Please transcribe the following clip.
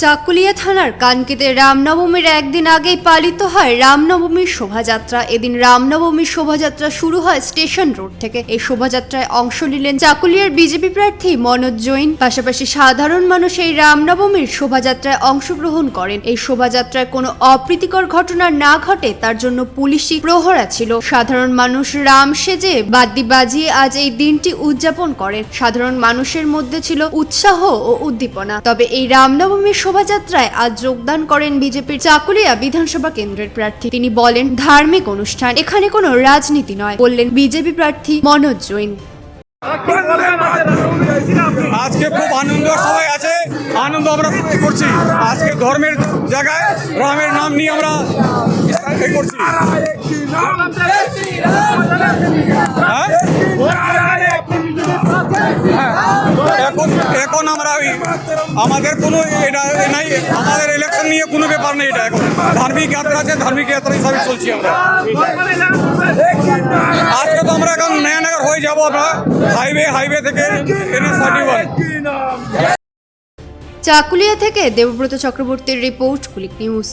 চাকুলিয়া থানার কানকিতে রামনবমীর একদিন আগেই পালিত হয় রামনবমীর শোভাযাত্রা। এদিন রামনবমীর শোভাযাত্রা শুরু হয় স্টেশন রোড থেকে। এই শোভাযাত্রায় অংশ নিলেন চাকুলিয়ার বিজেপি প্রার্থী মনোজ জৈন। পাশাপাশি সাধারণ মানুষ এই রামনবমীর শোভাযাত্রায় অংশগ্রহণ করেন। এই শোভাযাত্রায় কোনো অপ্রীতিকর ঘটনা না ঘটে তার জন্য পুলিশি প্রহরা ছিল। সাধারণ মানুষ রাম সেজে বাদ্যি বাজিয়ে আজ এই দিনটি উদযাপন করেন। সাধারণ মানুষের মধ্যে ছিল উৎসাহ ও উদ্দীপনা। তবে এই রামনবমীর শোভাযাত্রায় আজ যোগদান করেন বিজেপির চাকুলিয়া বিধানসভা কেন্দ্রের প্রার্থী। তিনি বলেন, ধার্মিক অনুষ্ঠান, এখানে কোনো রাজনীতি নয়, বললেন বিজেপি প্রার্থী মনোজ জৈন। আজকে খুব আনন্দ সবাই আছে, আনন্দ আমরা করছি। আজকে ধর্মের জায়গায় রামের নাম নিয়ে আমরা করছি। এখন আমরা আমাদের কোনো এটা নাই, আমাদের ইলেকশন নিয়ে কোনো ব্যাপার নেই। এটা এখন ধার্মিক যাত্রা আছে, ধার্মিক যাত্রা হিসাবে চলছি আমরা। আজকে তো আমরা এখন নয়ানগর হয়ে যাবো, আমরা হাইওয়ে থেকে NH-31। চাকুলিয়া থেকে দেবব্রত চক্রবর্তীর রিপোর্ট, কুলিক নিউজ।